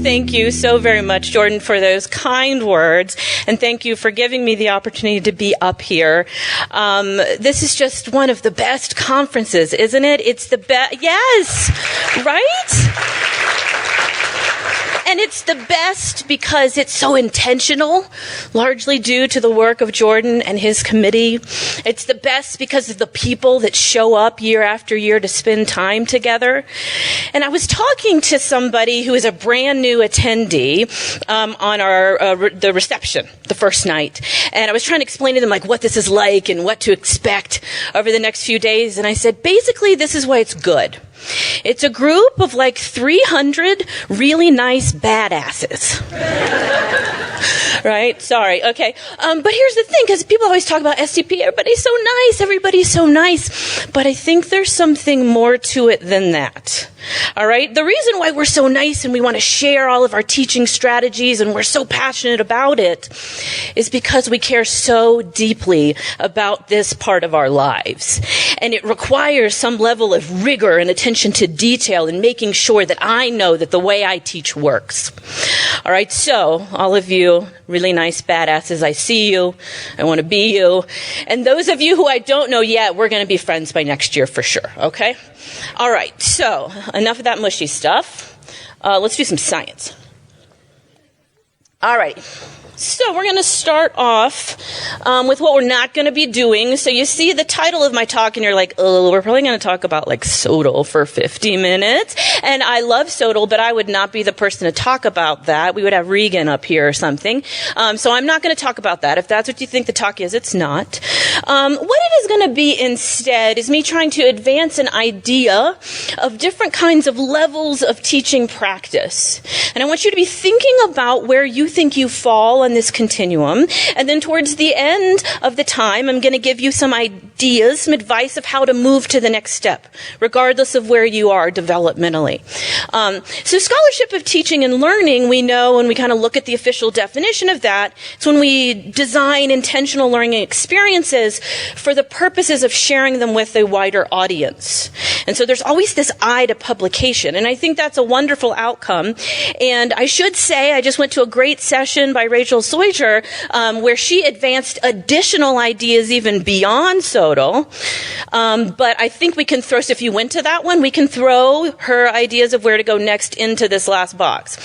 Thank you so very much, Jordan, for those kind words. And thank you for giving me the opportunity to be up here. This is just one of the best conferences, isn't it? It's the best. Yes, right? And it's the best because it's so intentional, largely due to the work of Jordan and his committee. It's the best because of the people that show up year after year to spend time together. And I was talking to somebody who is a brand new attendee on the reception the first night. And I was trying to explain to them like what this is like and what to expect over the next few days. And I said, basically, this is why it's good. It's a group of like 300 really nice badasses. Right? Sorry. Okay. But here's the thing, because people always talk about STP. Everybody's so nice. But I think there's something more to it than that. All right? The reason why we're so nice and we want to share all of our teaching strategies and we're so passionate about it is because we care so deeply about this part of our lives. And it requires some level of rigor and attention to detail in making sure that I know that the way I teach works. All right? So, all of you really nice badasses, I see you. I want to be you. And those of you who I don't know yet, we're going to be friends by next year for sure. Okay? All right. So, enough of that mushy stuff. Let's do some science. All right. So we're going to start off with what we're not going to be doing. So you see the title of my talk and you're like, oh, we're probably going to talk about like SOTL for 50 minutes. And I love SOTL, but I would not be the person to talk about that. We would have Regan up here or something. So I'm not going to talk about that. If that's what you think the talk is, it's not. What it is going to be instead is me trying to advance an idea of different kinds of levels of teaching practice. And I want you to be thinking about where you think you fall on this continuum. And then towards the end of the time, I'm going to give you some ideas, some advice of how to move to the next step, regardless of where you are developmentally. So scholarship of teaching and learning, we know when we kind of look at the official definition of that, it's when we design intentional learning experiences for the purposes of sharing them with a wider audience. And so there's always this eye to publication. And I think that's a wonderful outcome. And I should say, I just went to a great session by Rachel Soicher, where she advanced additional ideas even beyond SOTL. But I think we can throw, so if you went to that one, we can throw her ideas of where to go next into this last box.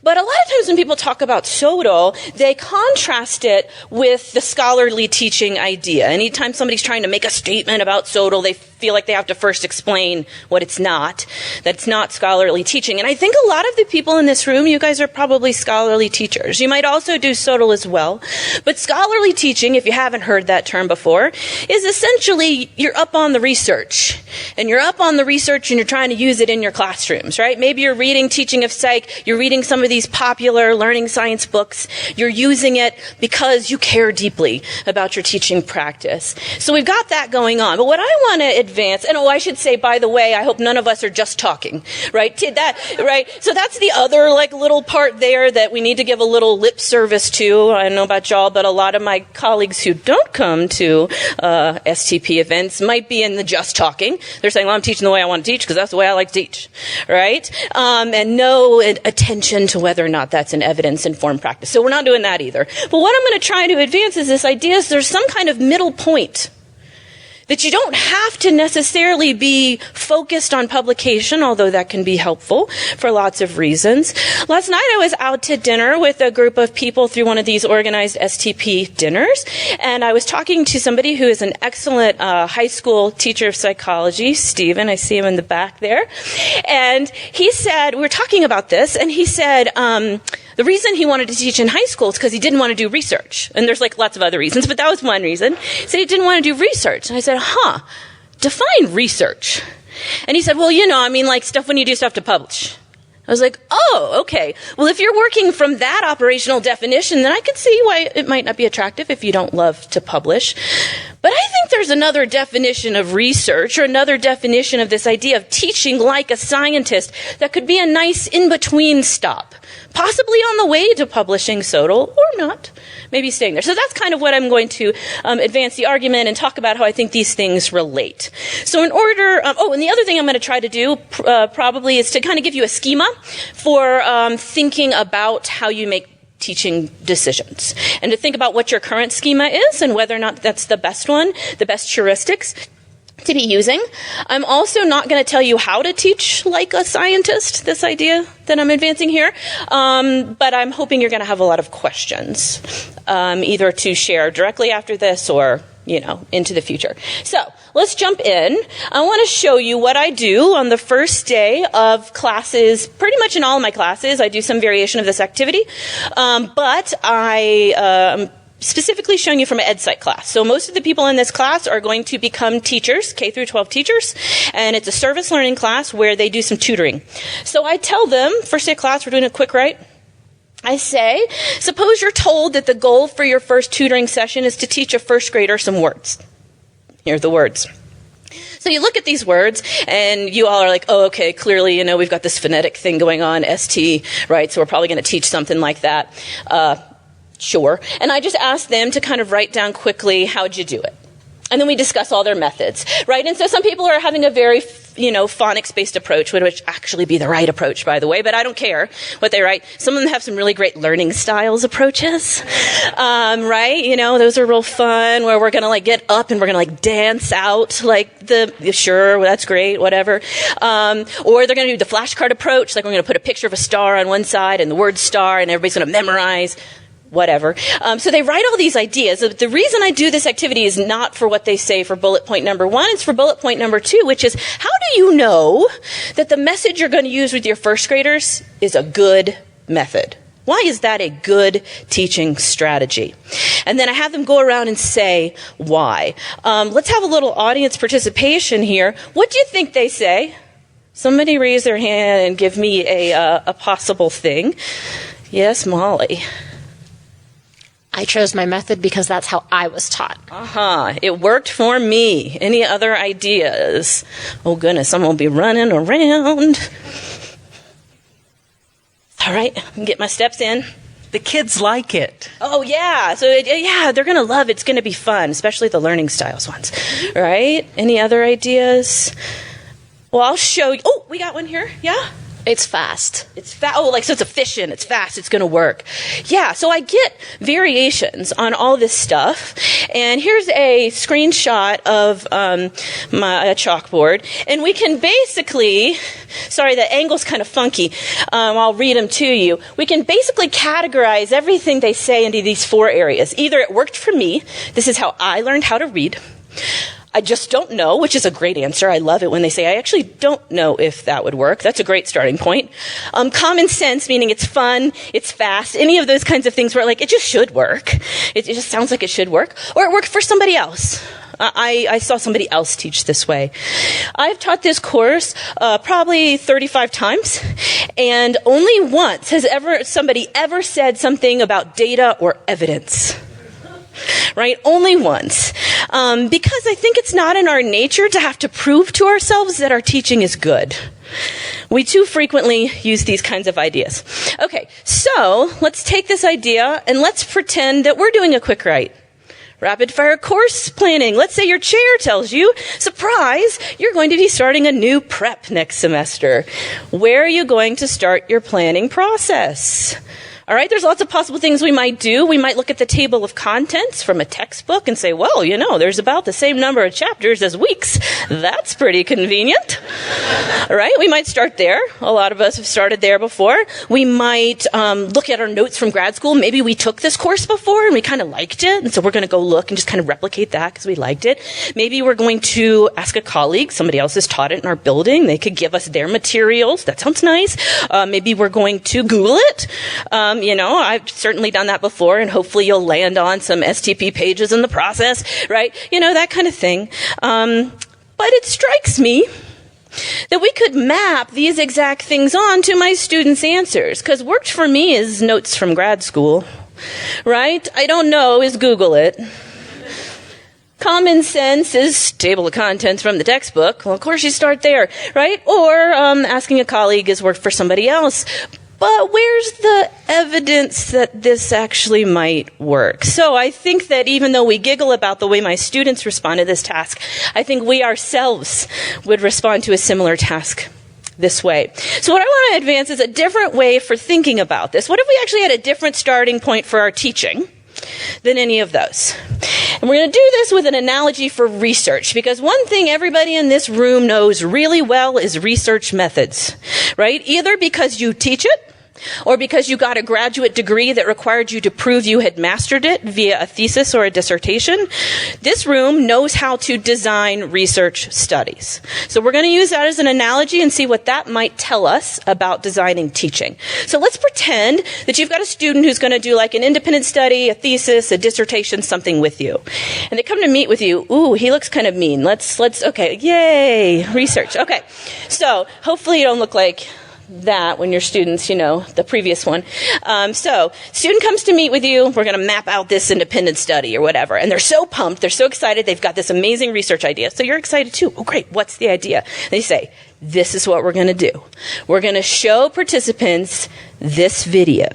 But a lot of times when people talk about SOTL, they contrast it with the scholarly teaching idea. Anytime somebody's trying to make a statement about SOTL, they feel like they have to first explain what it's not, that it's not scholarly teaching. And I think a lot of the people in this room, you guys are probably scholarly teachers. You might also do SOTL as well. But scholarly teaching, if you haven't heard that term before, is essentially you're up on the research. And you're up on the research and you're trying to use it in your classrooms, right? Maybe you're reading Teaching of Psych, you're reading some of these popular learning science books. You're using it because you care deeply about your teaching practice. So we've got that going on. But what I want to advance, and I should say, by the way, I hope none of us are just talking, right? Right? So that's the other like little part there that we need to give a little lip service to. I don't know about y'all, but a lot of my colleagues who don't come to STP events might be in the just talking. They're saying, well, I'm teaching the way I want to teach because that's the way I like to teach, right? And no attention to whether or not that's an evidence-informed practice. So we're not doing that either. But what I'm going to try to advance is this idea is there's some kind of middle point that you don't have to necessarily be focused on publication, although that can be helpful for lots of reasons. Last night I was out to dinner with a group of people through one of these organized STP dinners, and I was talking to somebody who is an excellent high school teacher of psychology, Stephen. I see him in the back there. And he said, we were talking about this, and he said, the reason he wanted to teach in high school is because he didn't want to do research. And there's like lots of other reasons, but that was one reason. He said he didn't want to do research. And I said, define research. And he said, well, like stuff when you do stuff to publish. I was like, oh, okay. Well, if you're working from that operational definition, then I could see why it might not be attractive if you don't love to publish. But I think there's another definition of research, or another definition of this idea of teaching like a scientist that could be a nice in-between stop, possibly on the way to publishing SOTL, or not, maybe staying there. So that's kind of what I'm going to advance the argument and talk about how I think these things relate. So in order, and the other thing I'm going to try to do probably is to kind of give you a schema for thinking about how you make teaching decisions, and to think about what your current schema is and whether or not that's the best one, the best heuristics to be using. I'm also not going to tell you how to teach like a scientist, this idea that I'm advancing here, but I'm hoping you're going to have a lot of questions, either to share directly after this or, into the future. So let's jump in. I want to show you what I do on the first day of classes. Pretty much in all of my classes, I do some variation of this activity, but I specifically showing you from an EdSci class. So most of the people in this class are going to become teachers, K through 12 teachers, and it's a service learning class where they do some tutoring. So I tell them, first day of class, we're doing a quick write. I say, suppose you're told that the goal for your first tutoring session is to teach a first grader some words. Here are the words. So you look at these words, and you all are like, oh, okay, clearly, we've got this phonetic thing going on, ST, right? So we're probably going to teach something like that. Sure. And I just ask them to kind of write down quickly, how'd you do it? And then we discuss all their methods, right? And so some people are having a very, phonics-based approach, which actually be the right approach, by the way, but I don't care what they write. Some of them have some really great learning styles approaches, right? Those are real fun, where we're going to get up and we're going to dance out sure, that's great, whatever. Or they're going to do the flashcard approach, we're going to put a picture of a star on one side and the word star, and everybody's going to memorize whatever. So they write all these ideas. The reason I do this activity is not for what they say for bullet point number 1. It's for bullet point number 2, which is, how do you know that the message you're going to use with your first graders is a good method? Why is that a good teaching strategy? And then I have them go around and say why. Let's have a little audience participation here. What do you think they say? Somebody raise their hand and give me a possible thing. Yes, Molly. I chose my method because that's how I was taught. It worked for me. Any other ideas? Oh, goodness, someone will be running around. All right, get my steps in. The kids like it. Oh, yeah. So, they're going to love it. It's going to be fun, especially the learning styles ones. Right? Any other ideas? Well, I'll show you. Oh, we got one here. Yeah? It's fast. It's fast. Oh, so it's efficient. It's fast. It's going to work. Yeah, so I get variations on all this stuff. And here's a screenshot of my chalkboard. And we can basically, sorry, the angle's kind of funky. I'll read them to you. We can basically categorize everything they say into these 4 areas. Either it worked for me. This is how I learned how to read. I just don't know, which is a great answer. I love it when they say, I actually don't know if that would work. That's a great starting point. Common sense, meaning it's fun, it's fast, any of those kinds of things where it just should work. It just sounds like it should work. Or it worked for somebody else. I saw somebody else teach this way. I've taught this course probably 35 times, and only once has somebody ever said something about data or evidence. Right? Only once. Because I think it's not in our nature to have to prove to ourselves that our teaching is good. We too frequently use these kinds of ideas. Okay, so let's take this idea and let's pretend that we're doing a quick write. Rapid fire course planning. Let's say your chair tells you, surprise, you're going to be starting a new prep next semester. Where are you going to start your planning process? All right, there's lots of possible things we might do. We might look at the table of contents from a textbook and say, well, there's about the same number of chapters as weeks. That's pretty convenient. All right, we might start there. A lot of us have started there before. We might look at our notes from grad school. Maybe we took this course before and we kind of liked it, and so we're going to go look and just kind of replicate that because we liked it. Maybe we're going to ask a colleague. Somebody else has taught it in our building. They could give us their materials. That sounds nice. Maybe we're going to Google it. I've certainly done that before, and hopefully you'll land on some STP pages in the process, right? That kind of thing. But it strikes me that we could map these exact things on to my students' answers, because worked for me is notes from grad school, right? I don't know is Google it. Common sense is table of contents from the textbook. Well, of course you start there, right? Or asking a colleague is work for somebody else. But where's the evidence that this actually might work? So I think that even though we giggle about the way my students respond to this task, I think we ourselves would respond to a similar task this way. So what I want to advance is a different way for thinking about this. What if we actually had a different starting point for our teaching than any of those? And we're going to do this with an analogy for research, because one thing everybody in this room knows really well is research methods, right? Either because you teach it, or because you got a graduate degree that required you to prove you had mastered it via a thesis or a dissertation. This room knows how to design research studies. So we're going to use that as an analogy and see what that might tell us about designing teaching. So let's pretend that you've got a student who's going to do like an independent study, a thesis, a dissertation, something with you. And they come to meet with you. Ooh, he looks kind of mean. Okay, yay, research. Okay, so hopefully you don't look like that when your students, the previous one. So student comes to meet with you. We're going to map out this independent study or whatever. And they're so pumped. They're so excited. They've got this amazing research idea. So you're excited too. Oh, great. What's the idea? They say, this is what we're going to do. We're going to show participants this video.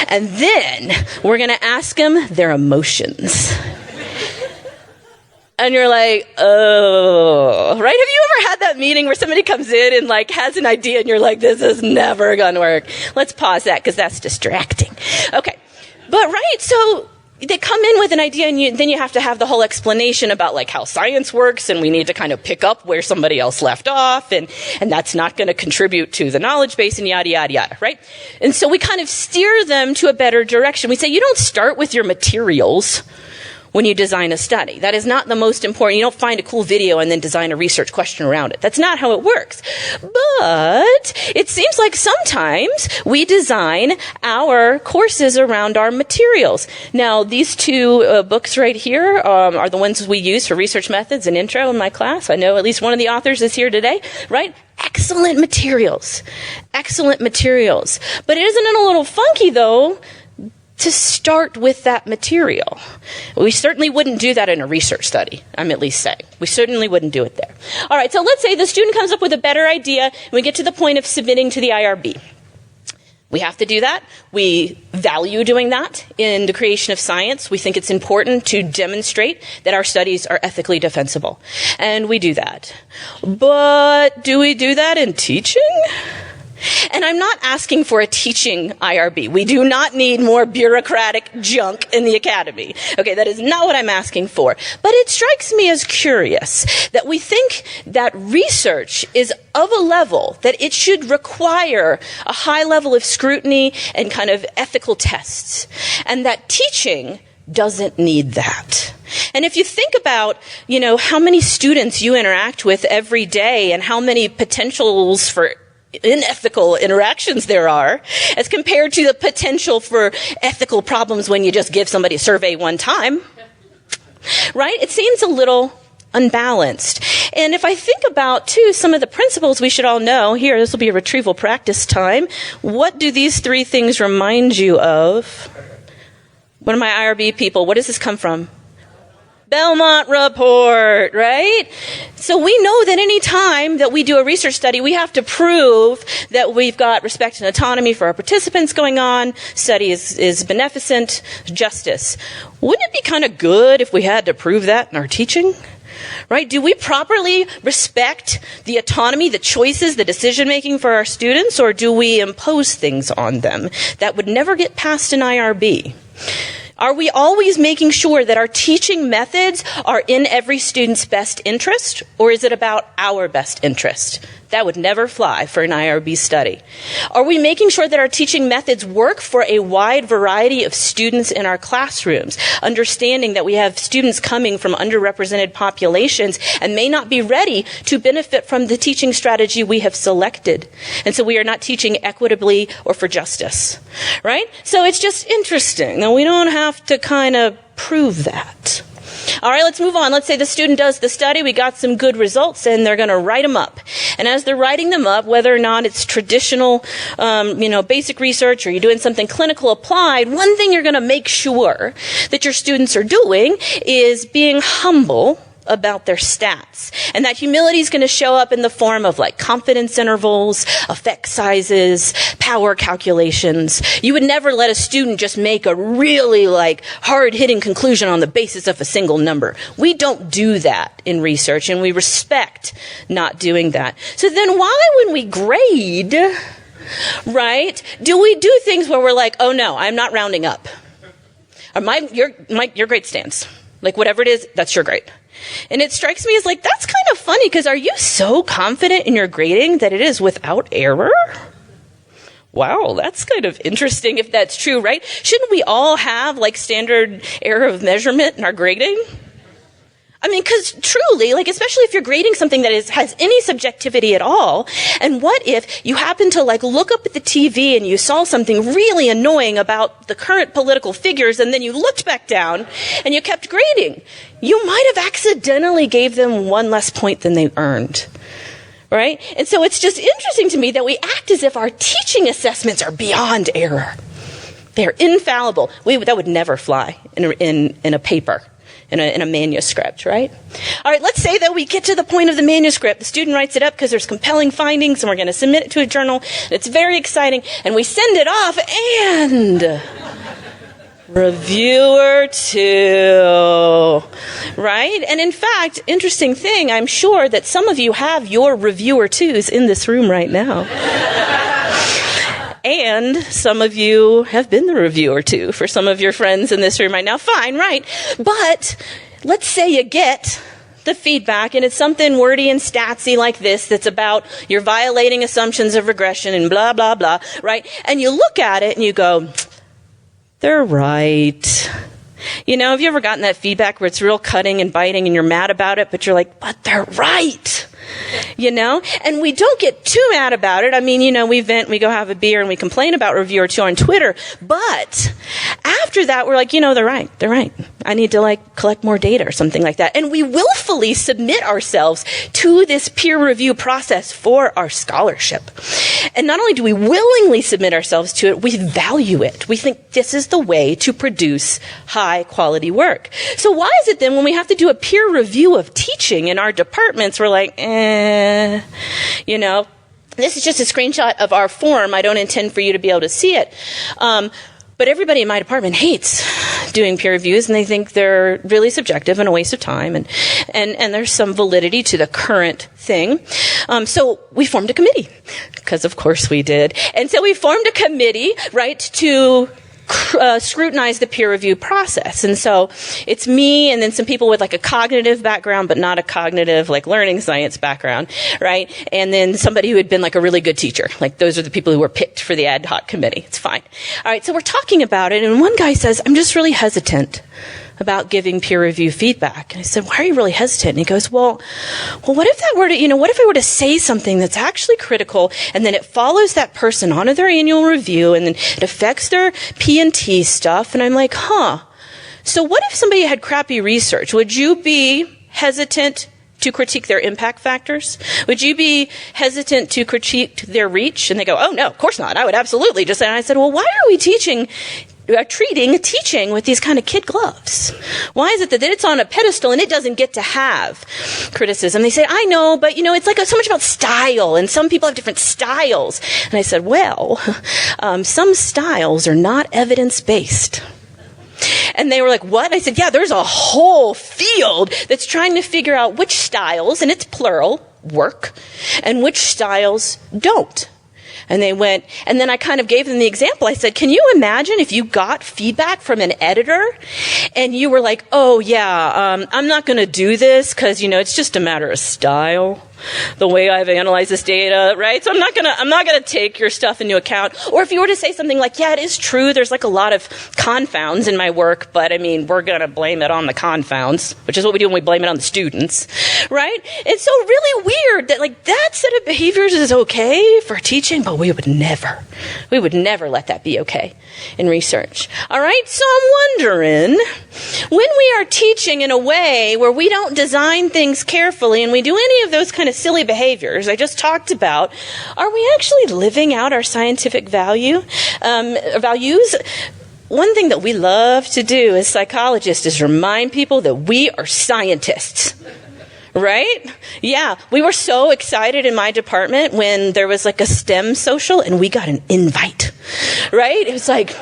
And then we're going to ask them their emotions. And you're like, oh, right? Have you ever had that meeting where somebody comes in and like has an idea and you're like, this is never going to work? Let's pause that because that's distracting. Okay. But right, so they come in with an idea and then you have to have the whole explanation about like how science works, and we need to kind of pick up where somebody else left off, and that's not going to contribute to the knowledge base and yada, yada, yada, right? And so we kind of steer them to a better direction. We say, you don't start with your materials when you design a study. That is not the most important. You don't find a cool video and then design a research question around it. That's not how it works. But it seems like sometimes we design our courses around our materials. Now, these two books right here are the ones we use for research methods and intro in my class. I know at least one of the authors is here today, right? Excellent materials. Excellent materials. But isn't it a little funky, though, to start with that material? We certainly wouldn't do that in a research study, I'm at least saying. We certainly wouldn't do it there. All right, so let's say the student comes up with a better idea, and we get to the point of submitting to the IRB. We have to do that. We value doing that in the creation of science. We think it's important to demonstrate that our studies are ethically defensible. And we do that. But do we do that in teaching? And I'm not asking for a teaching IRB. We do not need more bureaucratic junk in the academy. Okay, that is not what I'm asking for. But it strikes me as curious that we think that research is of a level that it should require a high level of scrutiny and kind of ethical tests, and that teaching doesn't need that. And if you think about, how many students you interact with every day and how many potentials for unethical interactions there are, as compared to the potential for ethical problems when you just give somebody a survey one time, right? It seems a little unbalanced. And if I think about, too, some of the principles we should all know, here, this will be a retrieval practice time. What do these three things remind you of? One of my IRB people, what does this come from? Belmont Report, right? So we know that any time that we do a research study, we have to prove that we've got respect and autonomy for our participants going on, study is beneficent, justice. Wouldn't it be kind of good if we had to prove that in our teaching? Right? Do we properly respect the autonomy, the choices, the decision-making for our students, or do we impose things on them that would never get past an IRB? Are we always making sure that our teaching methods are in every student's best interest, or is it about our best interest? That would never fly for an IRB study. Are we making sure that our teaching methods work for a wide variety of students in our classrooms, understanding that we have students coming from underrepresented populations and may not be ready to benefit from the teaching strategy we have selected? And so we are not teaching equitably or for justice, right? So it's just interesting. Now, we don't have to kind of prove that. All right, let's move on. Let's say the student does the study. We got some good results, and they're going to write them up. And as they're writing them up, whether or not it's traditional, basic research, or you're doing something clinical applied, one thing you're going to make sure that your students are doing is being humble about their stats. And that humility is going to show up in the form of like confidence intervals, effect sizes, power calculations. You would never let a student just make a really like hard-hitting conclusion on the basis of a single number. We don't do that in research, and we respect not doing that. So then why, when we grade, right, do we do things where we're like, oh no, I'm not rounding up. Or your grade stands. Like whatever it is, that's your grade. And it strikes me as like, that's kind of funny, because are you so confident in your grading that it is without error? Wow, that's kind of interesting if that's true, right? Shouldn't we all have like standard error of measurement in our grading? I mean, because truly, like, especially if you're grading something that has any subjectivity at all, and what if you happen to, like, look up at the TV and you saw something really annoying about the current political figures, and then you looked back down and you kept grading? You might have accidentally gave them one less point than they earned. Right? And so it's just interesting to me that we act as if our teaching assessments are beyond error. They're infallible. That would never fly in a paper. In a manuscript, right? All right, let's say that we get to the point of the manuscript. The student writes it up because there's compelling findings, and we're going to submit it to a journal. And it's very exciting, and we send it off, and reviewer 2, right? And in fact, interesting thing, I'm sure that some of you have your reviewer 2s in this room right now. And some of you have been the reviewer too for some of your friends in this room right now. Fine, right? But let's say you get the feedback and it's something wordy and statsy like this that's about you're violating assumptions of regression and blah, blah, blah, right? And you look at it and you go, they're right. You know, have you ever gotten that feedback where it's real cutting and biting and you're mad about it, but you're like, but they're right. You know, and we don't get too mad about it. I mean, you know, we vent, we go have a beer, and we complain about reviewer 2 on Twitter. But after that, we're like, you know, they're right. They're right. I need to like collect more data or something like that. And we willfully submit ourselves to this peer review process for our scholarship. And not only do we willingly submit ourselves to it, we value it. We think this is the way to produce high quality work. So why is it then when we have to do a peer review of teaching in our departments, we're like, you know, this is just a screenshot of our form. I don't intend for you to be able to see it. But everybody in my department hates doing peer reviews, and they think they're really subjective and a waste of time, and there's some validity to the current thing. So we formed a committee, because of course we did. And so we formed a committee, right, to scrutinize the peer review process. And so it's me and then some people with like a cognitive background, but not a cognitive like learning science background, right? And then somebody who had been like a really good teacher. Like those are the people who were picked for the ad hoc committee. It's fine. All right, so we're talking about it, and one guy says, I'm just really hesitant about giving peer review feedback. And I said, why are you really hesitant? And he goes, well, what if that were to, what if I were to say something that's actually critical, and then it follows that person onto their annual review, and then it affects their P&T stuff? And I'm like, so what if somebody had crappy research? Would you be hesitant to critique their impact factors? Would you be hesitant to critique their reach? And they go, oh no, of course not. I would absolutely just say. And I said, well, why are we treating teaching with these kind of kid gloves? Why is it that it's on a pedestal and it doesn't get to have criticism? They say, I know, but it's like so much about style, and some people have different styles. And I said, well, some styles are not evidence-based. And they were like, what? I said, yeah, there's a whole field that's trying to figure out which styles, and it's plural, work, and which styles don't. And they went, and then I kind of gave them the example. I said, can you imagine if you got feedback from an editor and you were like, oh yeah, I'm not going to do this because, it's just a matter of style. the way I've analyzed this data, right? So I'm not gonna take your stuff into account. Or if you were to say something like, yeah, it is true, there's like a lot of confounds in my work, but I mean, we're gonna blame it on the confounds, which is what we do when we blame it on the students, right? It's so really weird that like that set of behaviors is okay for teaching, but we would never let that be okay in research. All right, so I'm wondering, when we are teaching in a way where we don't design things carefully and we do any of those kind of silly behaviors I just talked about, are we actually living out our scientific values? One thing that we love to do as psychologists is remind people that we are scientists. Right? Yeah. We were so excited in my department when there was like a STEM social and we got an invite. Right? It was like,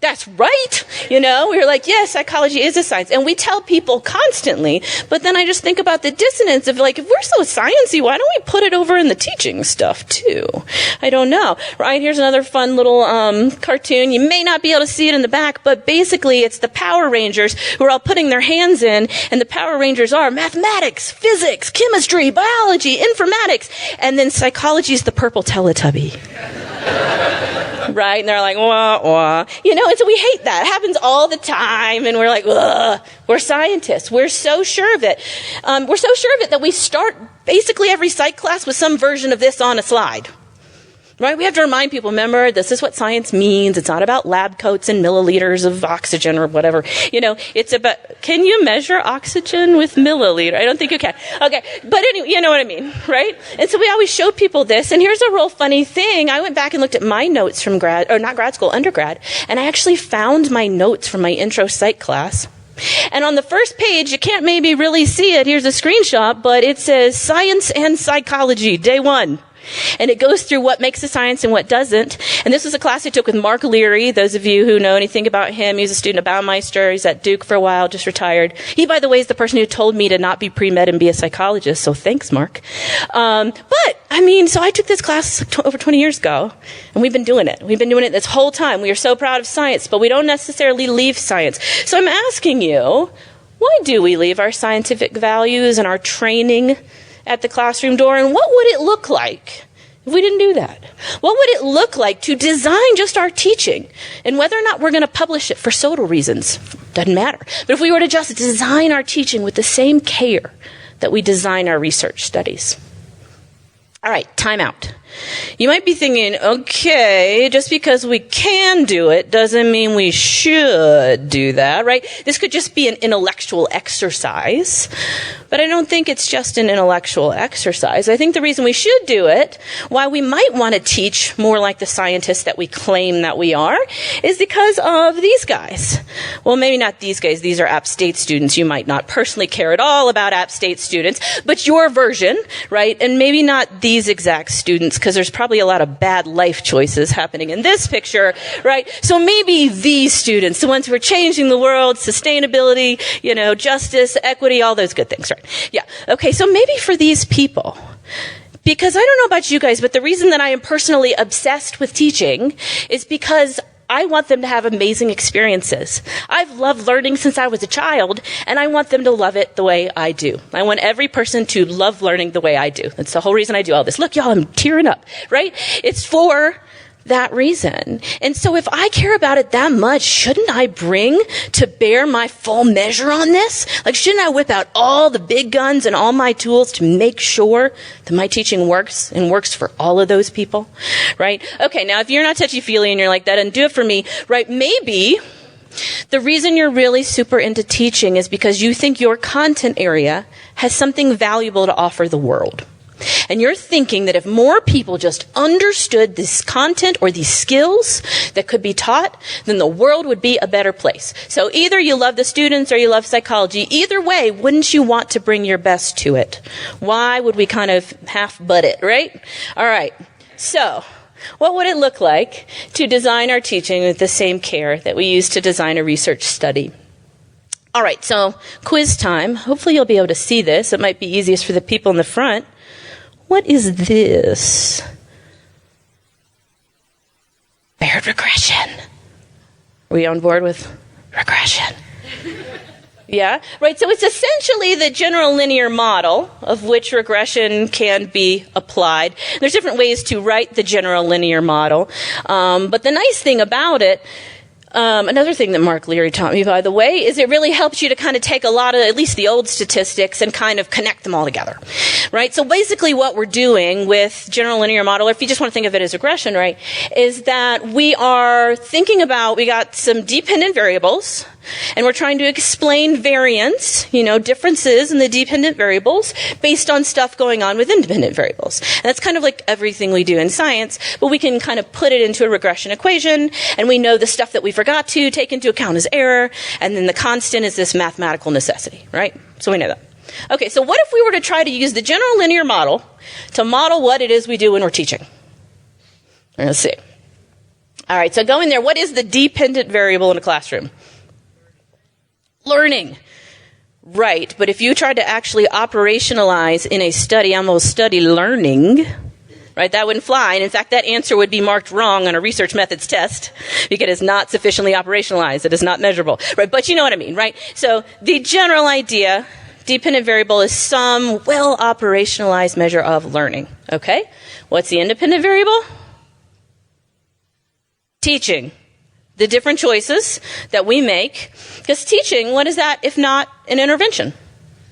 that's right. We were like, yes, psychology is a science. And we tell people constantly, but then I just think about the dissonance of like, if we're so sciencey, why don't we put it over in the teaching stuff too? I don't know. Right? Here's another fun little cartoon. You may not be able to see it in the back, but basically it's the Power Rangers who are all putting their hands in, and the Power Rangers are mathematics, physics, chemistry, biology, informatics, and then psychology is the purple Teletubby. Right? And they're like, wah, wah. And so we hate that. It happens all the time, and we're like, ugh. We're scientists. We're so sure of it. That we start basically every psych class with some version of this on a slide. Right? We have to remind people, remember, this is what science means. It's not about lab coats and milliliters of oxygen or whatever. It's about, can you measure oxygen with milliliter? I don't think you can. Okay. But anyway, you know what I mean, right? And so we always show people this. And here's a real funny thing. I went back and looked at my notes from undergrad. And I actually found my notes from my intro psych class. And on the first page, you can't maybe really see it. Here's a screenshot, but it says Science and Psychology, Day 1. And it goes through what makes a science and what doesn't. And this was a class I took with Mark Leary. Those of you who know anything about him, he was a student at Baumeister. He's at Duke for a while, just retired. He, by the way, is the person who told me to not be pre-med and be a psychologist. So thanks, Mark. So I took this class over 20 years ago, and we've been doing it. We've been doing it this whole time. We are so proud of science, but we don't necessarily leave science. So I'm asking you, why do we leave our scientific values and our training at the classroom door, and what would it look like if we didn't do that? What would it look like to design just our teaching? And whether or not we're going to publish it for social reasons, doesn't matter. But if we were to just design our teaching with the same care that we design our research studies. All right, time out. You might be thinking, okay, just because we can do it doesn't mean we should do that, right? This could just be an intellectual exercise. But I don't think it's just an intellectual exercise. I think the reason we should do it, why we might want to teach more like the scientists that we claim that we are, is because of these guys. Well, maybe not these guys. These are App State students. You might not personally care at all about App State students, but your version, right? And maybe not these exact students, because there's probably a lot of bad life choices happening in this picture, right? So maybe these students, the ones who are changing the world, sustainability, justice, equity, all those good things, right? Yeah. Okay, so maybe for these people, because I don't know about you guys, but the reason that I am personally obsessed with teaching is because I want them to have amazing experiences. I've loved learning since I was a child, and I want them to love it the way I do. I want every person to love learning the way I do. That's the whole reason I do all this. Look, y'all, I'm tearing up, right? It's for that reason. And so if I care about it that much, shouldn't I bring to bear my full measure on this? Like, shouldn't I whip out all the big guns and all my tools to make sure that my teaching works and works for all of those people? Right? Okay, now if you're not touchy-feely and you're like that, and do it for me, right? Maybe the reason you're really super into teaching is because you think your content area has something valuable to offer the world. And you're thinking that if more people just understood this content or these skills that could be taught, then the world would be a better place. So either you love the students or you love psychology. Either way, wouldn't you want to bring your best to it? Why would we kind of half-butt it, right? All right. So what would it look like to design our teaching with the same care that we use to design a research study? All right, so quiz time. Hopefully you'll be able to see this. It might be easiest for the people in the front. What is this? Baird regression. Are we on board with regression? Yeah, right. So it's essentially the general linear model of which regression can be applied. There's different ways to write the general linear model. But the nice thing about it, another thing that Mark Leary taught me, by the way, is it really helps you to kind of take a lot of, at least the old statistics, and kind of connect them all together, right? So basically what we're doing with general linear model, or if you just want to think of it as regression, right, is that we are thinking about, we got some dependent variables, and we're trying to explain variance, differences in the dependent variables based on stuff going on with independent variables. And that's kind of like everything we do in science, but we can kind of put it into a regression equation, and we know the stuff that we forgot to take into account is error, and then the constant is this mathematical necessity, right? So we know that. Okay, so what if we were to try to use the general linear model to model what it is we do when we're teaching? Let's see. All right, so go in there. What is the dependent variable in a classroom? Learning. Right, but if you tried to actually operationalize in a study, I'm going to study learning, right, that wouldn't fly. And in fact, that answer would be marked wrong on a research methods test because it is not sufficiently operationalized. It is not measurable, right? But you know what I mean, right? So the general idea, dependent variable, is some well-operationalized measure of learning, okay? What's the independent variable? Teaching. The different choices that we make. Because teaching, what is that if not an intervention?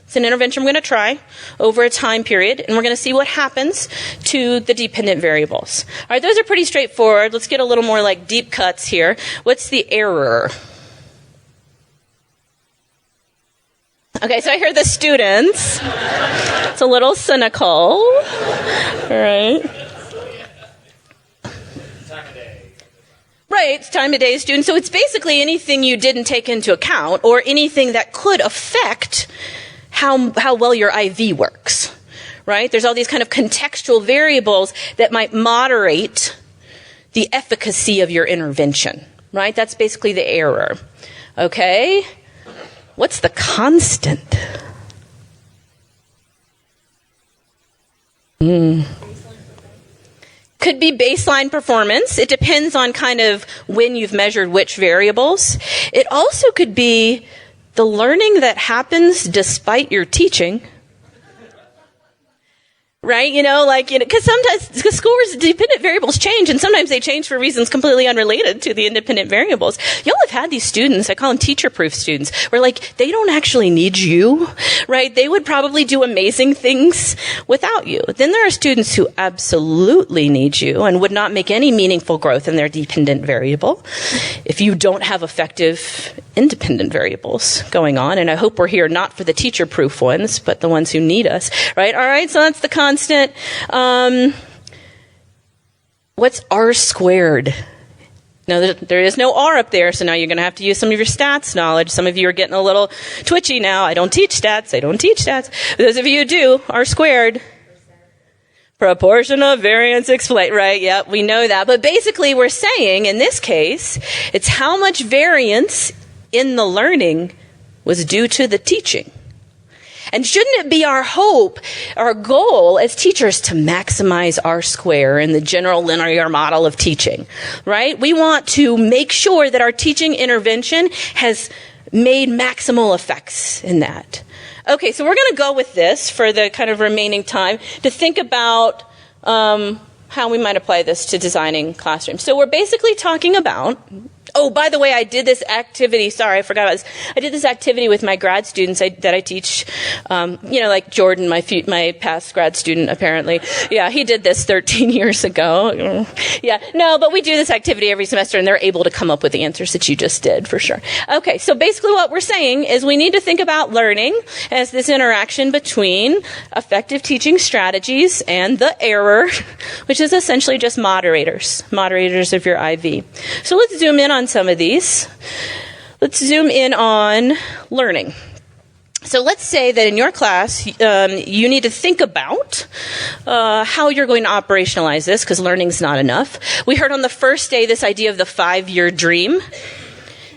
It's an intervention we're going to try over a time period, and we're going to see what happens to the dependent variables. All right, those are pretty straightforward. Let's get a little more like deep cuts here. What's the error? Okay, so I hear the students. It's a little cynical. All right. Right, it's time of day, students. So it's basically anything you didn't take into account or anything that could affect how well your IV works, right? There's all these kind of contextual variables that might moderate the efficacy of your intervention, right? That's basically the error. Okay? What's the constant? Could be baseline performance. It depends on kind of when you've measured which variables. It also could be the learning that happens despite your teaching. Right? Because sometimes scores, dependent variables change, and sometimes they change for reasons completely unrelated to the independent variables. Y'all have had these students, I call them teacher-proof students, where they don't actually need you, right? They would probably do amazing things without you. Then there are students who absolutely need you and would not make any meaningful growth in their dependent variable if you don't have effective independent variables going on. And I hope we're here not for the teacher-proof ones, but the ones who need us, right? All right, so that's the constant. What's R squared? No, there is no R up there, so now you're going to have to use some of your stats knowledge. Some of you are getting a little twitchy now. I don't teach stats. Those of you who do, R squared. Proportion of variance explained. Right, yeah, we know that. But basically we're saying, in this case, it's how much variance in the learning was due to the teaching. And shouldn't it be our hope, our goal as teachers to maximize R square in the general linear model of teaching, right? We want to make sure that our teaching intervention has made maximal effects in that. Okay, so we're going to go with this for the kind of remaining time to think about how we might apply this to designing classrooms. So we're basically talking about... Oh, by the way, I did this activity. Sorry, I forgot about this. I did this activity with my grad students that I teach. Like Jordan, my past grad student, apparently. Yeah, he did this 13 years ago. Yeah, no, but we do this activity every semester, and they're able to come up with the answers that you just did, for sure. Okay, so basically what we're saying is we need to think about learning as this interaction between effective teaching strategies and the error, which is essentially just moderators of your IV. So let's zoom in on some of these. Let's zoom in on learning. So let's say that in your class, you need to think about how you're going to operationalize this, because learning's not enough. We heard on the first day this idea of the 5-year dream.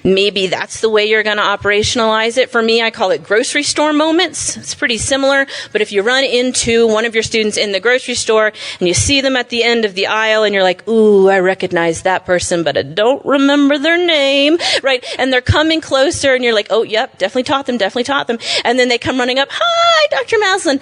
Maybe that's the way you're going to operationalize it. For me, I call it grocery store moments. It's pretty similar, but if you run into one of your students in the grocery store and you see them at the end of the aisle and you're like, ooh, I recognize that person, but I don't remember their name, right? And they're coming closer and you're like, oh, yep, definitely taught them. And then they come running up, hi, Dr. Masland.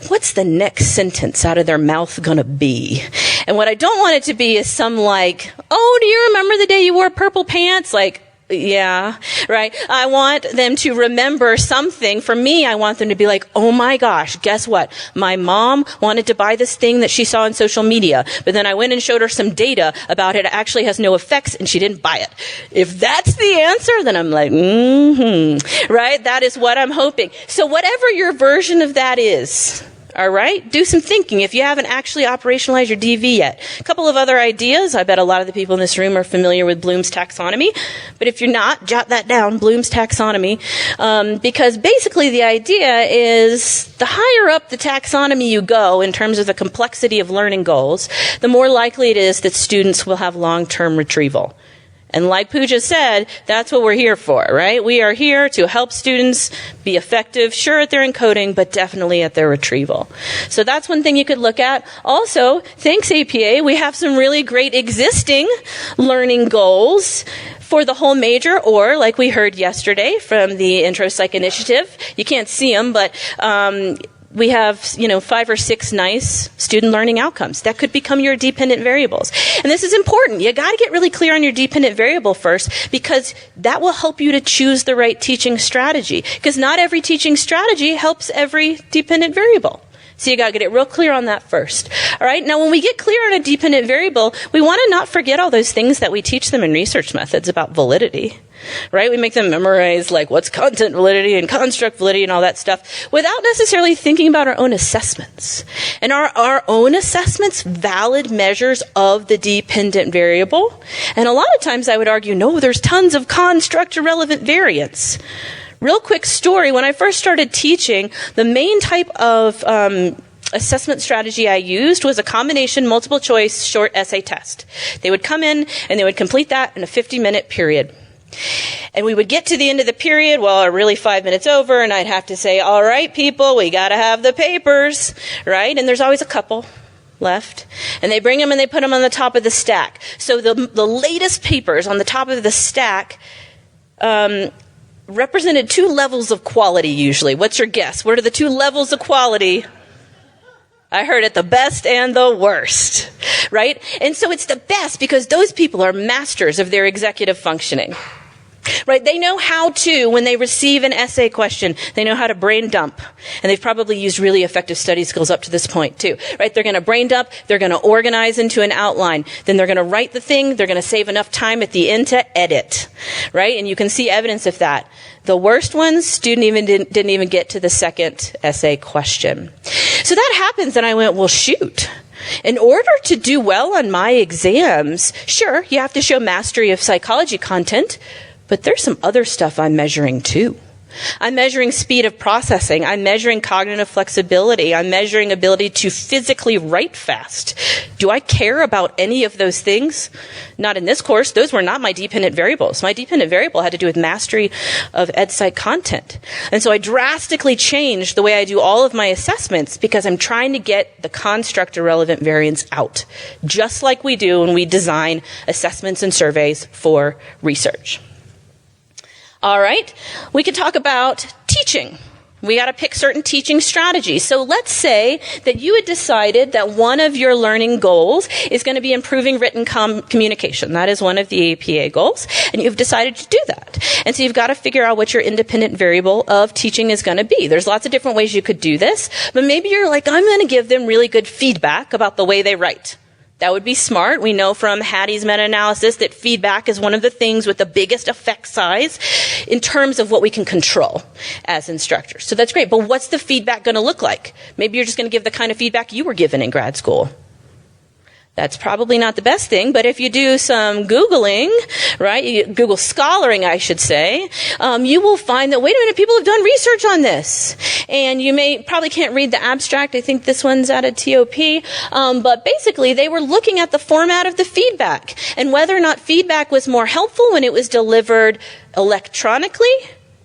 What's the next sentence out of their mouth going to be? And what I don't want it to be is some like, oh, do you remember the day you wore purple pants? Like, yeah, right? I want them to remember something. For me, I want them to be like, oh my gosh, guess what? My mom wanted to buy this thing that she saw on social media, but then I went and showed her some data about it. It actually has no effects and she didn't buy it. If that's the answer, then I'm like, right? That is what I'm hoping. So whatever your version of that is, all right? Do some thinking if you haven't actually operationalized your DV yet. A couple of other ideas. I bet a lot of the people in this room are familiar with Bloom's taxonomy. But if you're not, jot that down, Bloom's taxonomy. Because basically the idea is the higher up the taxonomy you go in terms of the complexity of learning goals, the more likely it is that students will have long-term retrieval. And like Pooja said, that's what we're here for, right? We are here to help students be effective, sure, at their encoding, but definitely at their retrieval. So that's one thing you could look at. Also, thanks APA, we have some really great existing learning goals for the whole major, or like we heard yesterday from the Intro Psych Initiative. You can't see them, but we have, 5 or 6 nice student learning outcomes. That could become your dependent variables. And this is important. You got to get really clear on your dependent variable first, because that will help you to choose the right teaching strategy. Because not every teaching strategy helps every dependent variable. So you got to get it real clear on that first. All right. Now, when we get clear on a dependent variable, we want to not forget all those things that we teach them in research methods about validity. Right? We make them memorize like what's content validity and construct validity and all that stuff without necessarily thinking about our own assessments. And our own assessments valid measures of the dependent variable? And a lot of times I would argue, no, there's tons of construct irrelevant variance. Real quick story, when I first started teaching, the main type of assessment strategy I used was a combination multiple choice short essay test. They would come in and they would complete that in a 50-minute period. And we would get to the end of the period, well, really 5 minutes over, and I'd have to say, all right, people, we got to have the papers, right? And there's always a couple left. And they bring them and they put them on the top of the stack. So the latest papers on the top of the stack represented 2 levels of quality usually. What's your guess? What are the 2 levels of quality? I heard it, the best and the worst, right? And so it's the best because those people are masters of their executive functioning, right? They know how to, when they receive an essay question, they know how to brain dump. And they've probably used really effective study skills up to this point too, right? They're going to brain dump, they're going to organize into an outline, then they're going to write the thing, they're going to save enough time at the end to edit, right? And you can see evidence of that. The worst ones, didn't even get to the second essay question. So that happens, and I went, well, shoot. In order to do well on my exams, sure, you have to show mastery of psychology content, but there's some other stuff I'm measuring too. I'm measuring speed of processing. I'm measuring cognitive flexibility. I'm measuring ability to physically write fast. Do I care about any of those things? Not in this course. Those were not my dependent variables. My dependent variable had to do with mastery of EdSci content. And so I drastically changed the way I do all of my assessments because I'm trying to get the construct irrelevant variance out, just like we do when we design assessments and surveys for research. All right, we can talk about teaching. We got to pick certain teaching strategies. So let's say that you had decided that one of your learning goals is going to be improving written communication. That is one of the APA goals, and you've decided to do that. And so you've got to figure out what your independent variable of teaching is going to be. There's lots of different ways you could do this, but maybe you're like, I'm going to give them really good feedback about the way they write. That would be smart. We know from Hattie's meta-analysis that feedback is one of the things with the biggest effect size in terms of what we can control as instructors. So that's great. But what's the feedback going to look like? Maybe you're just going to give the kind of feedback you were given in grad school. That's probably not the best thing, but if you do some Googling, right, Google scholaring, I should say, you will find that, wait a minute, people have done research on this. And you probably can't read the abstract. I think this one's out of TOP. But basically, they were looking at the format of the feedback and whether or not feedback was more helpful when it was delivered electronically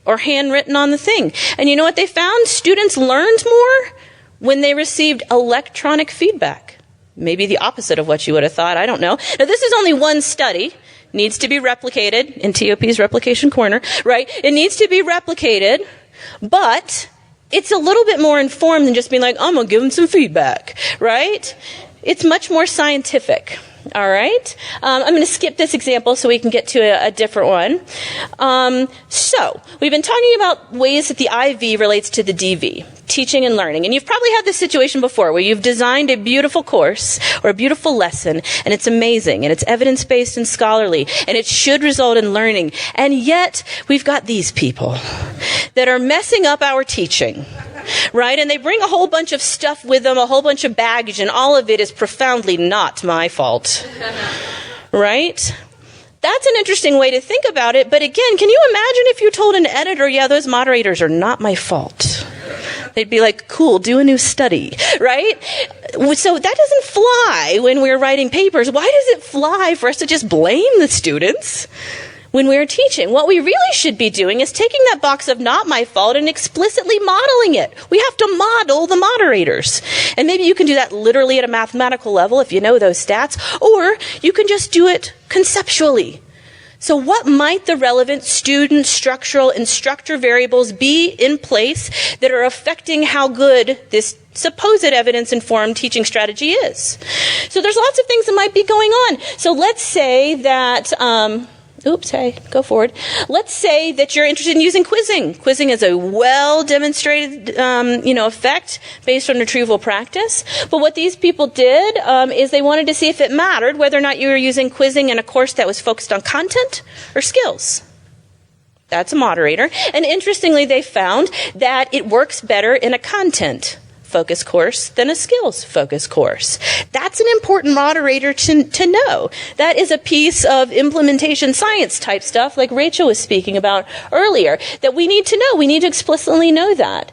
or handwritten on the thing. And you know what they found? Students learned more when they received electronic feedback. Maybe the opposite of what you would have thought. I don't know. Now, this is only one study. Needs to be replicated in TOP's replication corner, right? It needs to be replicated, but it's a little bit more informed than just being like, I'm going to give them some feedback, right? It's much more scientific. All right. I'm going to skip this example so we can get to a different one. So we've been talking about ways that the IV relates to the DV, teaching and learning. And you've probably had this situation before where you've designed a beautiful course or a beautiful lesson, and it's amazing, and it's evidence-based and scholarly, and it should result in learning. And yet we've got these people that are messing up our teaching. Right? And they bring a whole bunch of stuff with them, a whole bunch of baggage, and all of it is profoundly not my fault. Right? That's an interesting way to think about it. But again, can you imagine if you told an editor, yeah, those moderators are not my fault? They'd be like, cool, do a new study, right? So that doesn't fly when we're writing papers. Why does it fly for us to just blame the students when we're teaching? What we really should be doing is taking that box of not my fault and explicitly modeling it. We have to model the moderators. And maybe you can do that literally at a mathematical level if you know those stats, or you can just do it conceptually. So what might the relevant student, structural, instructor variables be in place that are affecting how good this supposed evidence-informed teaching strategy is? So there's lots of things that might be going on. So let's say that... go forward. Let's say that you're interested in using quizzing. Quizzing is a well-demonstrated, effect based on retrieval practice. But what these people did is they wanted to see if it mattered whether or not you were using quizzing in a course that was focused on content or skills. That's a moderator. And interestingly, they found that it works better in a content focus course than a skills focus course. That's an important moderator to know. That is a piece of implementation science type stuff like Rachel was speaking about earlier that we need to know. We need to explicitly know that.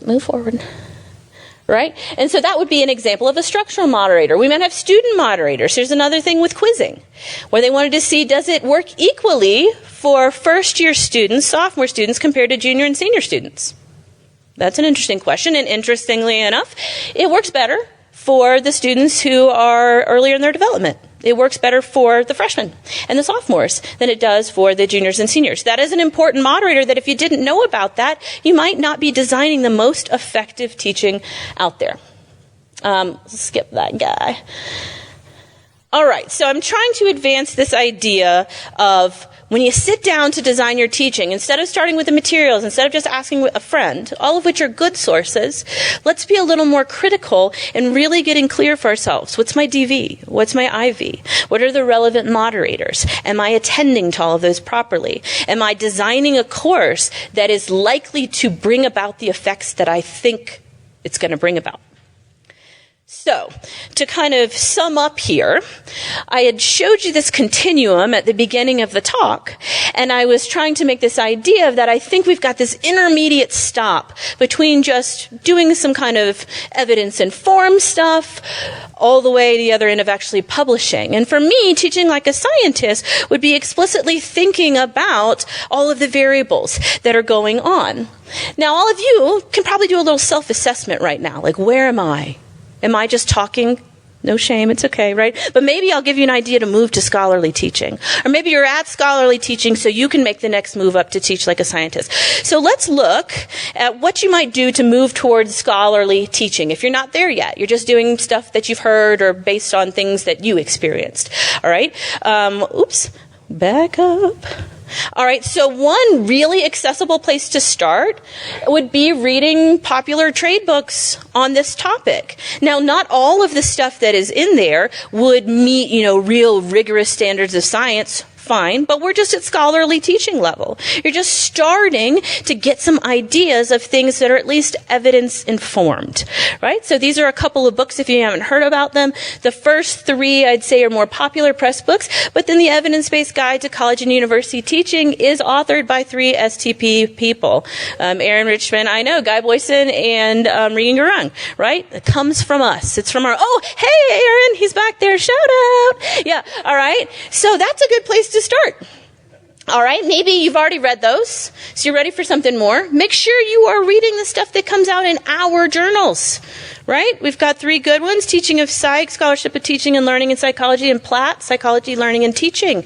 Move forward. Right? And so that would be an example of a structural moderator. We might have student moderators. Here's another thing with quizzing, where they wanted to see, does it work equally for first-year students, sophomore students, compared to junior and senior students? That's an interesting question, and interestingly enough, it works better for the students who are earlier in their development. It works better for the freshmen and the sophomores than it does for the juniors and seniors. That is an important moderator that if you didn't know about that, you might not be designing the most effective teaching out there. Skip that guy. All right, so I'm trying to advance this idea of when you sit down to design your teaching, instead of starting with the materials, instead of just asking a friend, all of which are good sources, let's be a little more critical and really getting clear for ourselves. What's my DV? What's my IV? What are the relevant moderators? Am I attending to all of those properly? Am I designing a course that is likely to bring about the effects that I think it's going to bring about? So, to kind of sum up here, I had showed you this continuum at the beginning of the talk, and I was trying to make this idea of that I think we've got this intermediate stop between just doing some kind of evidence-informed stuff all the way to the other end of actually publishing. And for me, teaching like a scientist would be explicitly thinking about all of the variables that are going on. Now, all of you can probably do a little self-assessment right now, like, where am I? Am I just talking? No shame, it's okay, right? But maybe I'll give you an idea to move to scholarly teaching. Or maybe you're at scholarly teaching so you can make the next move up to teach like a scientist. So let's look at what you might do to move towards scholarly teaching. If you're not there yet, you're just doing stuff that you've heard or based on things that you experienced. All right? Back up. All right, so one really accessible place to start would be reading popular trade books on this topic. Now, not all of the stuff that is in there would meet, real rigorous standards of science. fine, but we're just at scholarly teaching level. You're just starting to get some ideas of things that are at least evidence informed, right? So these are a couple of books if you haven't heard about them. The first three I'd say are more popular press books, but then the Evidence-Based Guide to College and University Teaching is authored by 3 STP people. Aaron Richmond, I know, Guy Boyson, and Regan Garung, right? It comes from us. It's from our, oh, hey, Aaron, he's back there, shout out. Yeah, all right. So that's a good place to start. All right, maybe you've already read those, so you're ready for something more. Make sure you are reading the stuff that comes out in our journals, right? We've got 3 good ones: Teaching of Psych, Scholarship of Teaching and Learning in Psychology, and Platt, Psychology, Learning, and Teaching.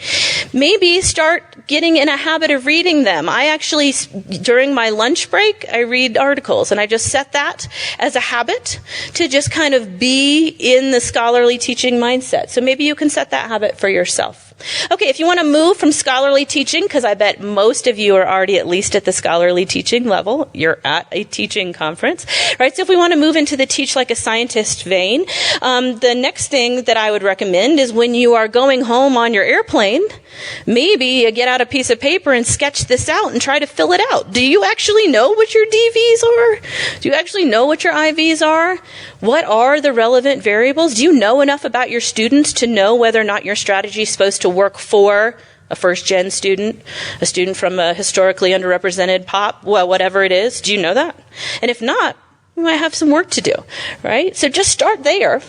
Maybe start getting in a habit of reading them. I actually, during my lunch break, I read articles, and I just set that as a habit to just kind of be in the scholarly teaching mindset. So maybe you can set that habit for yourself. Okay, if you want to move from scholarly teaching, because I bet most of you are already at least at the scholarly teaching level, you're at a teaching conference, right? So if we want to move into the teach like a scientist vein, the next thing that I would recommend is when you are going home on your airplane, maybe you get out a piece of paper and sketch this out and try to fill it out. Do you actually know what your DVs are? Do you actually know what your IVs are? What are the relevant variables? Do you know enough about your students to know whether or not your strategy is supposed to work for a first-gen student, a student from a historically underrepresented pop, well, whatever it is? Do you know that? And if not, you might have some work to do, right? So just start there.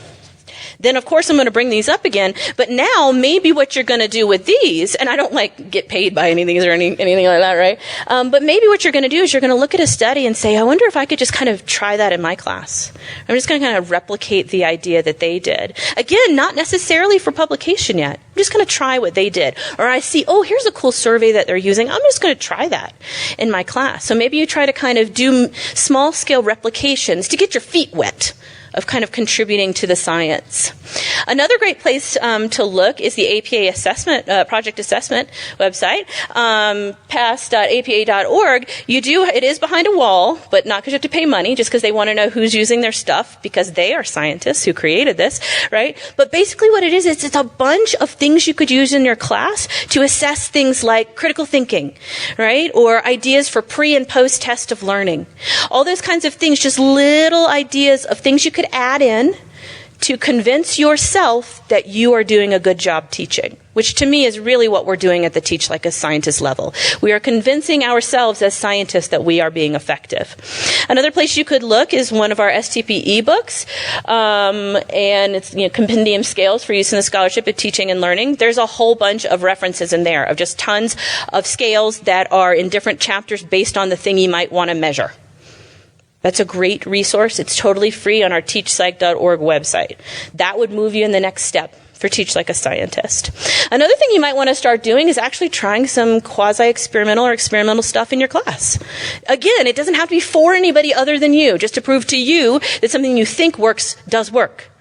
Then, of course, I'm going to bring these up again. But now, maybe what you're going to do with these, and I don't get paid by any of these or anything like that, right? But maybe what you're going to do is you're going to look at a study and say, I wonder if I could just kind of try that in my class. I'm just going to kind of replicate the idea that they did. Again, not necessarily for publication yet. I'm just going to try what they did. Or I see, oh, here's a cool survey that they're using. I'm just going to try that in my class. So maybe you try to kind of do small-scale replications to get your feet wet of kind of contributing to the science. Another great place to look is the APA assessment, project assessment website, pass.apa.org. It is behind a wall, but not because you have to pay money, just because they want to know who's using their stuff, because they are scientists who created this, right? But basically what it is, it's a bunch of things you could use in your class to assess things like critical thinking, right? Or ideas for pre and post test of learning. All those kinds of things, just little ideas of things you could add in to convince yourself that you are doing a good job teaching, which to me is really what we're doing at the Teach Like a Scientist level. We are convincing ourselves as scientists that we are being effective. Another place you could look is one of our STP ebooks, and it's compendium scales for use in the scholarship of teaching and learning. There's a whole bunch of references in there of just tons of scales that are in different chapters based on the thing you might want to measure. That's a great resource. It's totally free on our teachpsych.org website. That would move you in the next step for Teach Like a Scientist. Another thing you might want to start doing is actually trying some quasi-experimental or experimental stuff in your class. Again, it doesn't have to be for anybody other than you, just to prove to you that something you think works does work.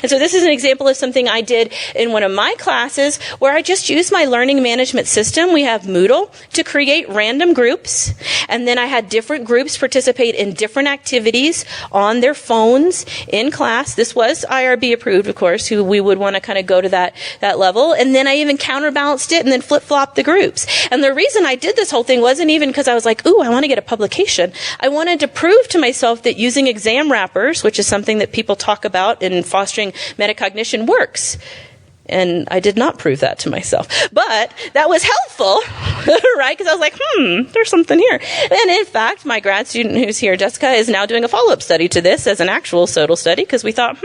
And so this is an example of something I did in one of my classes where I just used my learning management system. We have Moodle to create random groups. And then I had different groups participate in different activities on their phones in class. This was IRB approved, of course, who we would want to kind of go to that level. And then I even counterbalanced it and then flip-flopped the groups. And the reason I did this whole thing wasn't even because I was like, ooh, I want to get a publication. I wanted to prove to myself that using exam wrappers, which is something that people talk about in fostering metacognition, works. And I did not prove that to myself. But that was helpful, right? Because I was like, there's something here. And in fact, my grad student who's here, Jessica, is now doing a follow-up study to this as an actual SOTL study because we thought,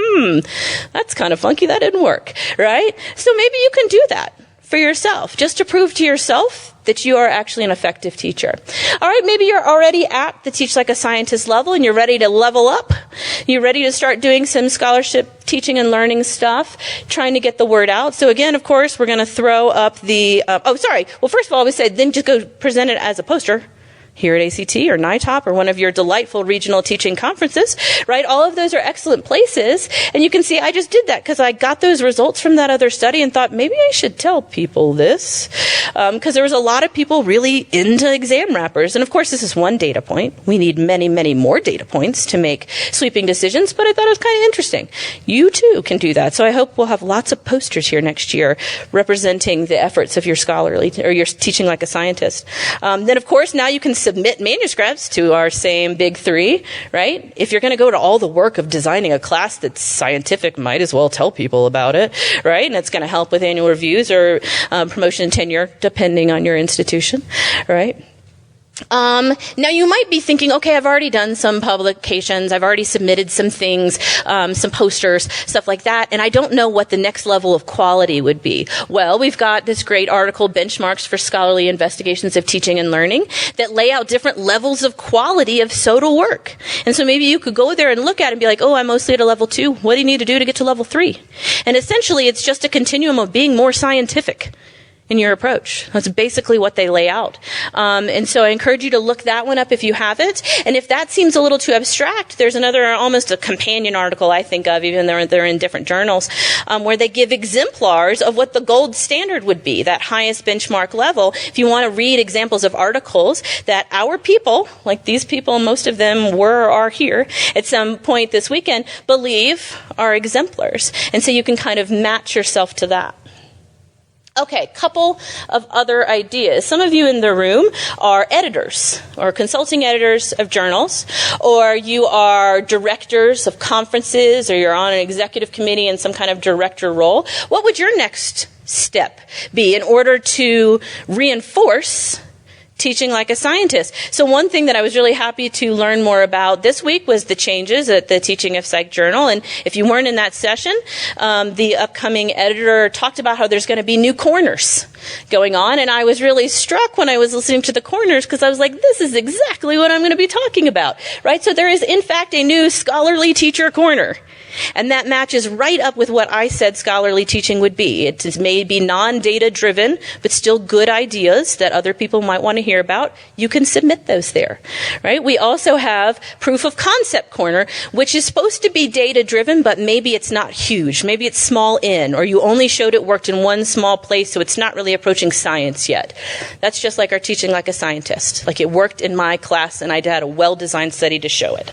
that's kind of funky. That didn't work, right? So maybe you can do that for yourself, just to prove to yourself that you are actually an effective teacher. All right, maybe you're already at the Teach Like a Scientist level and you're ready to level up. You're ready to start doing some scholarship teaching and learning stuff, trying to get the word out. So again, of course, we're going to throw up the, well, first of all, we said then just go present it as a poster. here at ACT or NITOP or one of your delightful regional teaching conferences, right? All of those are excellent places. And you can see I just did that because I got those results from that other study and thought maybe I should tell people this, because there was a lot of people really into exam wrappers. And of course, this is one data point. We need many, many more data points to make sweeping decisions, but I thought it was kind of interesting. You too can do that. So I hope we'll have lots of posters here next year representing the efforts of your scholarly or your teaching like a scientist. Then of course, now you can submit manuscripts to our same big three, right? If you're going to go to all the work of designing a class that's scientific, might as well tell people about it, right? And it's going to help with annual reviews or promotion and tenure, depending on your institution, right? Now you might be thinking, okay, I've already done some publications, I've already submitted some things, some posters, stuff like that, and I don't know what the next level of quality would be. Well, we've got this great article, Benchmarks for Scholarly Investigations of Teaching and Learning, that lay out different levels of quality of SOTA work. And so maybe you could go there and look at it and be like, oh, I'm mostly at a level 2. What do you need to do to get to level 3? And essentially, it's just a continuum of being more scientific in your approach. That's basically what they lay out. And so I encourage you to look that one up if you haven't. And if that seems a little too abstract, there's another, almost a companion article I think of, even though they're in different journals, where they give exemplars of what the gold standard would be, that highest benchmark level. If you want to read examples of articles that our people, like these people, most of them were or are here at some point this weekend, believe are exemplars. And so you can kind of match yourself to that. Okay, couple of other ideas. Some of you in the room are editors or consulting editors of journals, or you are directors of conferences, or you're on an executive committee in some kind of director role. What would your next step be in order to reinforce teaching like a scientist? So one thing that I was really happy to learn more about this week was the changes at the Teaching of Psych Journal. And if you weren't in that session, the upcoming editor talked about how there's going to be new corners going on. And I was really struck when I was listening to the corners because I was like, this is exactly what I'm going to be talking about, right? So there is, in fact, a new scholarly teacher corner. And that matches right up with what I said scholarly teaching would be. It may be non-data driven, but still good ideas that other people might want to hear about. You can submit those there, right? We also have proof of concept corner, which is supposed to be data driven, but maybe it's not huge. Maybe it's small n, or you only showed it worked in one small place, so it's not really approaching science yet. That's just like our teaching like a scientist. Like it worked in my class, and I had a well-designed study to show it.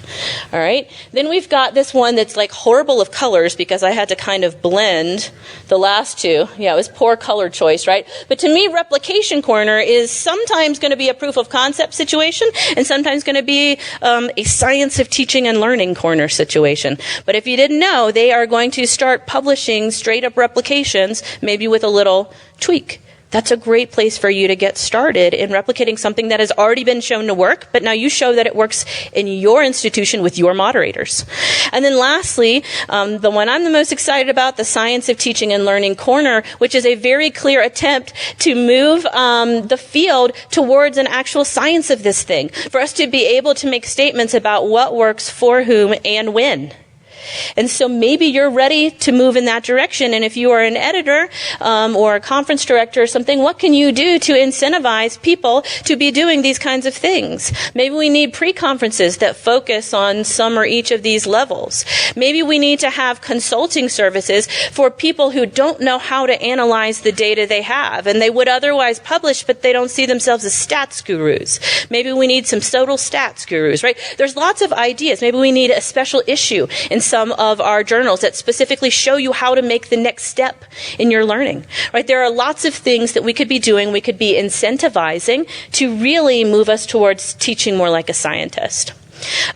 All right? Then we've got this one that's like horrible of colors because I had to kind of blend the last two. Yeah, it was poor color choice, right? But to me, replication corner is sometimes going to be a proof of concept situation and sometimes going to be a science of teaching and learning corner situation. But if you didn't know, they are going to start publishing straight up replications, maybe with a little tweak. That's a great place for you to get started in replicating something that has already been shown to work, but now you show that it works in your institution with your moderators. And then lastly, the one I'm the most excited about, the Science of Teaching and Learning Corner, which is a very clear attempt to move the field towards an actual science of this thing, for us to be able to make statements about what works for whom and when. And so maybe you're ready to move in that direction. And if you are an editor or a conference director or something, what can you do to incentivize people to be doing these kinds of things? Maybe we need pre-conferences that focus on some or each of these levels. Maybe we need to have consulting services for people who don't know how to analyze the data they have, and they would otherwise publish, but they don't see themselves as stats gurus. Maybe we need some total stats gurus, right? There's lots of ideas. Maybe we need a special issue in some of our journals that specifically show you how to make the next step in your learning, right? There are lots of things that we could be doing, we could be incentivizing to really move us towards teaching more like a scientist.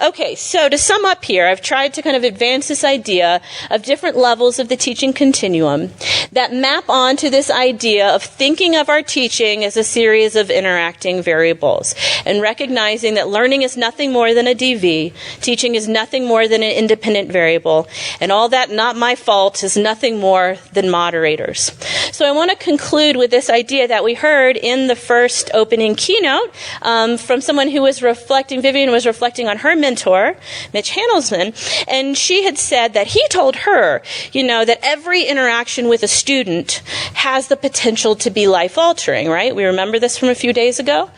Okay, so to sum up here, I've tried to kind of advance this idea of different levels of the teaching continuum that map onto this idea of thinking of our teaching as a series of interacting variables and recognizing that learning is nothing more than a DV, teaching is nothing more than an independent variable, and all that not my fault is nothing more than moderators. So I want to conclude with this idea that we heard in the first opening keynote from someone who was reflecting, Vivian was reflecting on her mentor, Mitch Handelsman, and she had said that he told her, that every interaction with a student has the potential to be life-altering, right? We remember this from a few days ago.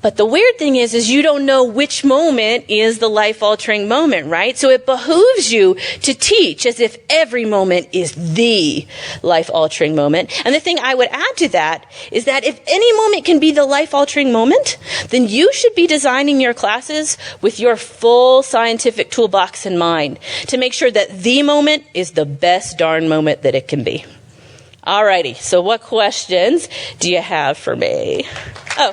But the weird thing is you don't know which moment is the life-altering moment, right? So it behooves you to teach as if every moment is the life-altering moment. And the thing I would add to that is that if any moment can be the life-altering moment, then you should be designing your classes with your full scientific toolbox in mind to make sure that the moment is the best darn moment that it can be. Alrighty, so what questions do you have for me? Oh.